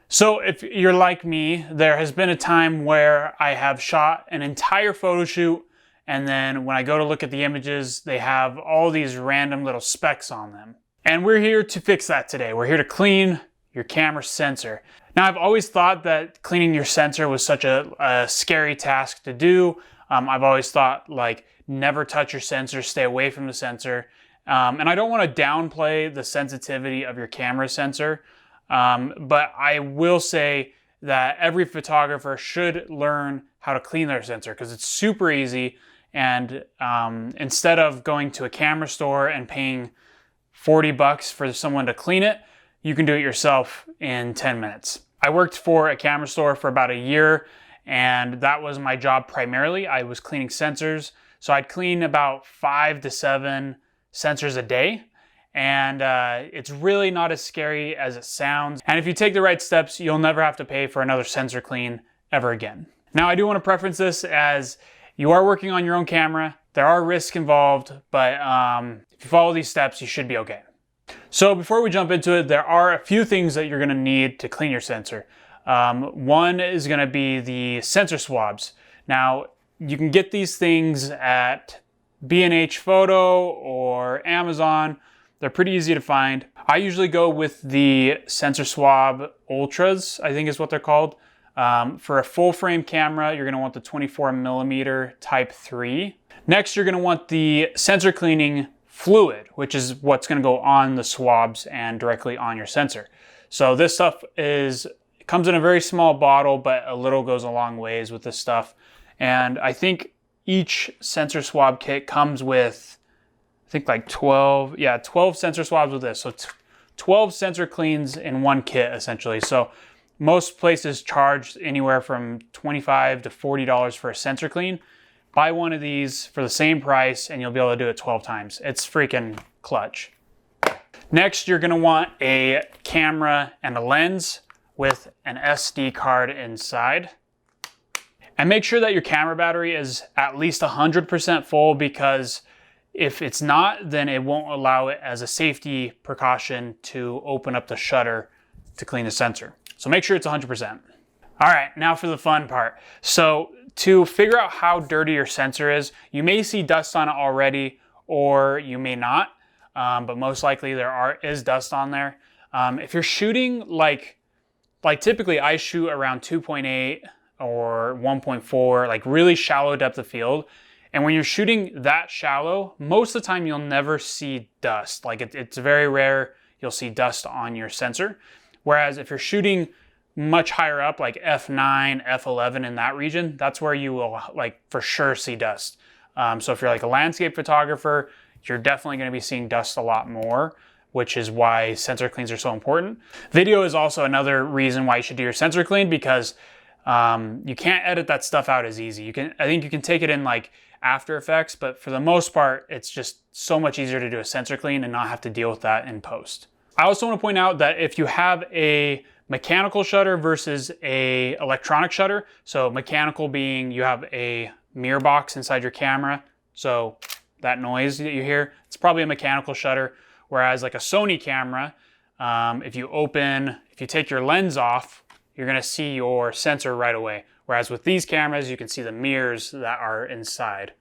So if you're like me, there has been a time where I have shot an entire photo shoot, and then when I go to look at the images, they have all these random little specks on them. And we're here to fix that today. We're here to clean your camera sensor. Now, I've always thought that cleaning your sensor was such a scary task to do. I've always thought, like, never touch your sensor, stay away from the sensor. And I don't want to downplay the sensitivity of your camera sensor. But I will say that every photographer should learn how to clean their sensor because it's super easy. And instead of going to a camera store and paying $40 for someone to clean it, you can do it yourself in 10 minutes. I worked for a camera store for about a year, and that was my job primarily. I was cleaning sensors. So I'd clean about 5 to 7 sensors a day. And it's really not as scary as it sounds. And if you take the right steps, you'll never have to pay for another sensor clean ever again. Now, I do want to preference this as you are working on your own camera. There are risks involved, but if you follow these steps, you should be okay. So before we jump into it, there are a few things that you're going to need to clean your sensor. One is going to be the sensor swabs. Now, you can get these things at B&H Photo or Amazon. They're pretty easy to find. I usually go with the Sensor Swab Ultras, I think is what they're called. For a full frame camera, you're gonna want the 24mm Type 3. Next, you're gonna want the sensor cleaning fluid, which is what's gonna go on the swabs and directly on your sensor. So this stuff comes in a very small bottle, but a little goes a long ways with this stuff. And I think each sensor swab kit comes with, I think like 12 sensor swabs with this. So 12 sensor cleans in one kit essentially. So most places charge anywhere from $25 to $40 for a sensor clean. Buy one of these for the same price and you'll be able to do it 12 times. It's freaking clutch. Next, you're gonna want a camera and a lens with an SD card inside. And make sure that your camera battery is at least 100% full, because if it's not, then it won't allow it as a safety precaution to open up the shutter to clean the sensor. So make sure it's 100%. All right, now for the fun part. So to figure out how dirty your sensor is, you may see dust on it already, or you may not, but most likely there is dust on there. If you're shooting like typically I shoot around 2.8 or 1.4, like really shallow depth of field. And when you're shooting that shallow, most of the time you'll never see dust. Like it's very rare you'll see dust on your sensor. Whereas if you're shooting much higher up, like F9, F11 in that region, that's where you will like for sure see dust. So if you're like a landscape photographer, you're definitely gonna be seeing dust a lot more, which is why sensor cleans are so important. Video is also another reason why you should do your sensor clean, because you can't edit that stuff out as easy. I think you can take it in like After Effects, but for the most part, it's just so much easier to do a sensor clean and not have to deal with that in post. I also want to point out that if you have a mechanical shutter versus a electronic shutter, so mechanical being you have a mirror box inside your camera, so that noise that you hear, it's probably a mechanical shutter. Whereas like a Sony camera, if you take your lens off, you're gonna see your sensor right away. Whereas with these cameras, you can see the mirrors that are inside.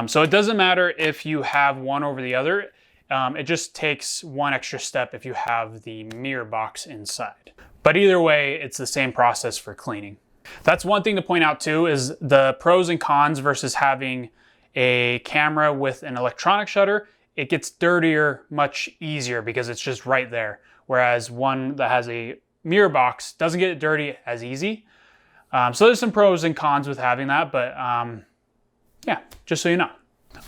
So it doesn't matter if you have one over the other. It just takes one extra step if you have the mirror box inside. But either way, it's the same process for cleaning. That's one thing to point out too, is the pros and cons versus having a camera with an electronic shutter. It gets dirtier much easier because it's just right there. Whereas one that has a mirror box doesn't get dirty as easy. So there's some pros and cons with having that, but yeah, just so you know.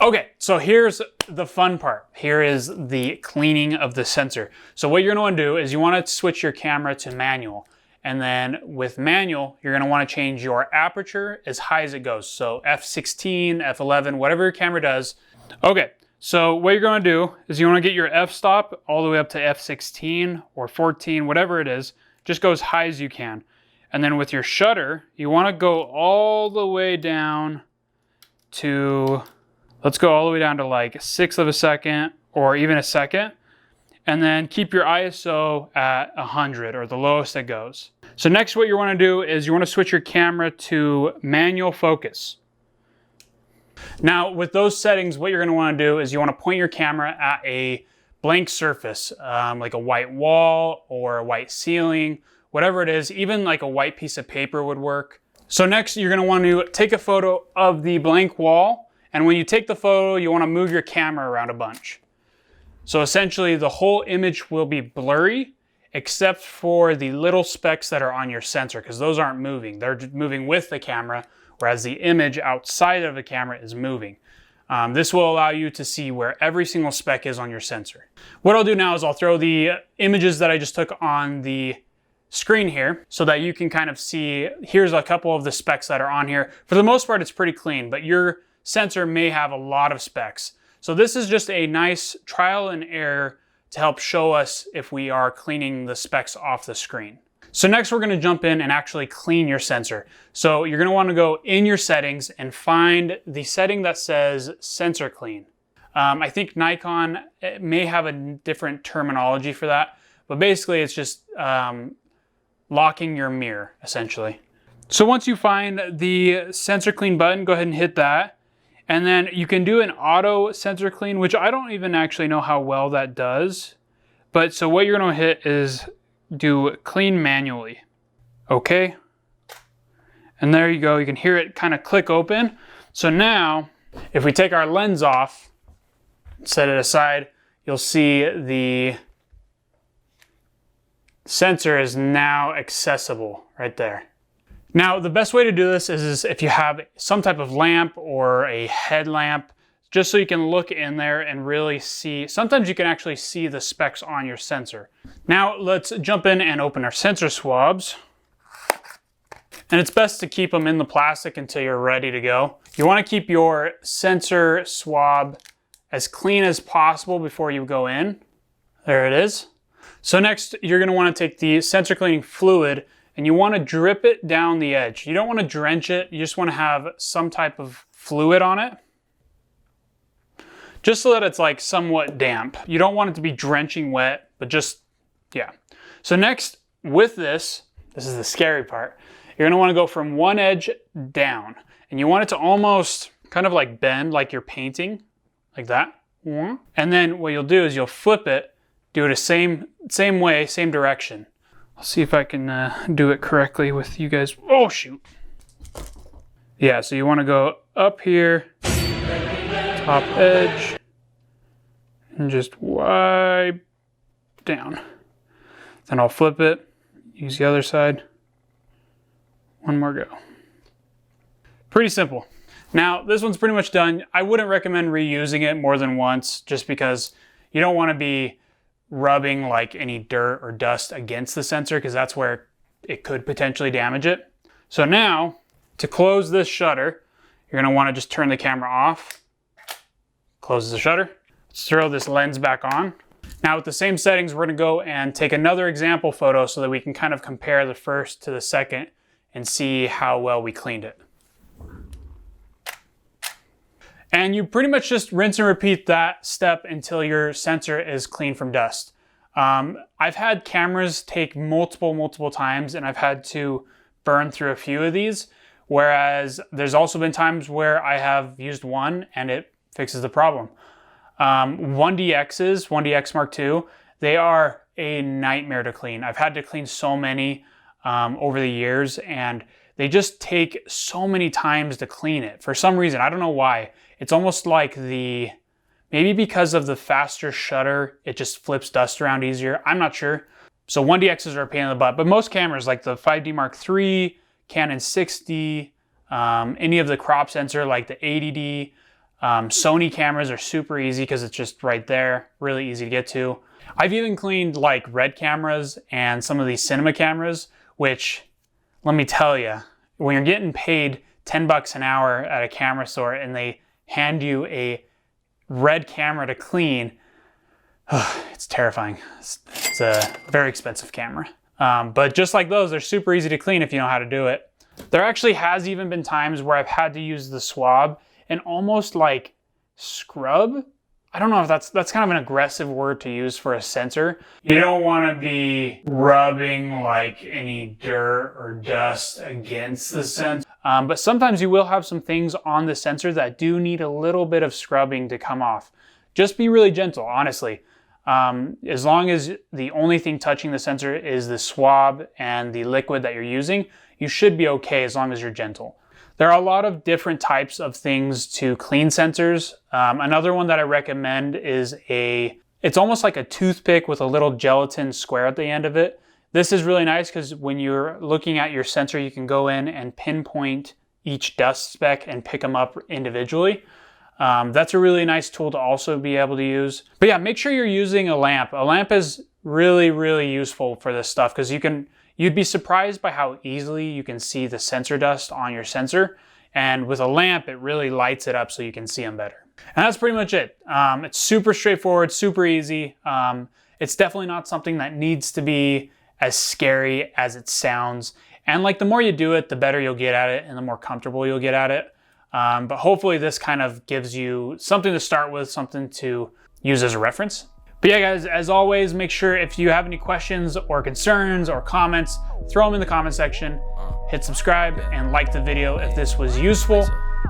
Okay, so here's the fun part. Here is the cleaning of the sensor. So what you're gonna wanna do is you wanna switch your camera to manual. And then with manual, you're gonna wanna change your aperture as high as it goes. So f16, f11, whatever your camera does. Okay, so what you're gonna do is you wanna get your f-stop all the way up to f16 or 14, whatever it is. Just go as high as you can. And then with your shutter, you wanna go all the way down to, let's go all the way down to like 1/6 of a second or even a second. and then keep your ISO at 100 or the lowest it goes. So next what you want to do is you want to switch your camera to manual focus. Now with those settings, what you're going to want to do is you want to point your camera at a blank surface, like a white wall or a white ceiling, whatever it is, even like a white piece of paper would work. So next you're going to want to take a photo of the blank wall, and when you take the photo you want to move your camera around a bunch. So essentially the whole image will be blurry except for the little specks that are on your sensor, because those aren't moving. They're moving with the camera, whereas the image outside of the camera is moving. This will allow you to see where every single speck is on your sensor. What I'll do now is I'll throw the images that I just took on the screen here so that you can kind of see, here's a couple of the specs that are on here. For the most part, it's pretty clean, but your sensor may have a lot of specs. So this is just a nice trial and error to help show us if we are cleaning the specs off the screen. So next we're gonna jump in and actually clean your sensor. So you're gonna wanna go in your settings and find the setting that says sensor clean. I think Nikon may have a different terminology for that, but basically it's just locking your mirror, essentially. So once you find the sensor clean button, go ahead and hit that. And then you can do an auto sensor clean, which I don't even actually know how well that does. But so what you're gonna hit is do clean manually. Okay. And there you go. You can hear it kind of click open. So now if we take our lens off, set it aside, you'll see the sensor is now accessible right there. Now the best way to do this is if you have some type of lamp or a headlamp, just so you can look in there and really see. Sometimes you can actually see the specs on your sensor. Now let's jump in and open our sensor swabs. And it's best to keep them in the plastic until you're ready to go. You want to keep your sensor swab as clean as possible before you go in. There it is. So next you're going to want to take the sensor cleaning fluid and you want to drip it down the edge. You don't want to drench it. You just want to have some type of fluid on it, just so that it's like somewhat damp. You don't want it to be drenching wet, but just, yeah. So next with this is the scary part. You're gonna wanna go from one edge down, and you want it to almost kind of like bend like you're painting, like that. And then what you'll do is you'll flip it, do it the same way, same direction. I'll see if I can do it correctly with you guys. Oh shoot. Yeah, so you wanna go up here, top edge, and just wipe down. Then I'll flip it, use the other side. One more go. Pretty simple. Now, this one's pretty much done. I wouldn't recommend reusing it more than once just because you don't want to be rubbing like any dirt or dust against the sensor because that's where it could potentially damage it. So now, to close this shutter, you're going to want to just turn the camera off. Close the shutter. Let's throw this lens back on. Now with the same settings, we're going to go and take another example photo so that we can kind of compare the first to the second and see how well we cleaned it. And you pretty much just rinse and repeat that step until your sensor is clean from dust. I've had cameras take multiple times and I've had to burn through a few of these, whereas there's also been times where I have used one and it fixes the problem. 1DXs, 1DX Mark II, they are a nightmare to clean. I've had to clean so many over the years and they just take so many times to clean it. For some reason, I don't know why. It's almost like maybe because of the faster shutter, it just flips dust around easier. I'm not sure. So 1DXs are a pain in the butt, but most cameras like the 5D Mark III, Canon 6D, any of the crop sensor like the 80D, Sony cameras are super easy because it's just right there, really easy to get to. I've even cleaned like Red cameras and some of these cinema cameras, which let me tell you, when you're getting paid 10 bucks an hour at a camera store and they hand you a Red camera to clean, it's terrifying. It's a very expensive camera. But just like those, they're super easy to clean if you know how to do it. There actually has even been times where I've had to use the swab and almost like scrub. I don't know if that's kind of an aggressive word to use for a sensor. You don't want to be rubbing like any dirt or dust against the sensor. But sometimes you will have some things on the sensor that do need a little bit of scrubbing to come off. Just be really gentle, honestly. As long as the only thing touching the sensor is the swab and the liquid that you're using, you should be okay as long as you're gentle. There are a lot of different types of things to clean sensors. Another one that I recommend is it's almost like a toothpick with a little gelatin square at the end of it. This is really nice because when you're looking at your sensor, you can go in and pinpoint each dust speck and pick them up individually. That's a really nice tool to also be able to use. But yeah, make sure you're using a lamp. A lamp is really, really useful for this stuff because you'd be surprised by how easily you can see the sensor dust on your sensor. And with a lamp, it really lights it up so you can see them better. And that's pretty much it. It's super straightforward, super easy. It's definitely not something that needs to be as scary as it sounds. And like the more you do it, the better you'll get at it and the more comfortable you'll get at it. But hopefully this kind of gives you something to start with, something to use as a reference. But yeah, guys, as always, make sure if you have any questions or concerns or comments, throw them in the comment section, hit subscribe and like the video if this was useful.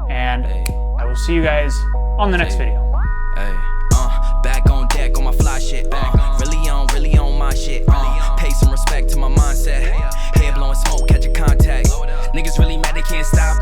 And I will see you guys on the next video. Back on deck on my fly shit. Really on my shit. Pay some respect to my mindset. Head blowing smoke, catch a contact. Niggas really mad they can't stop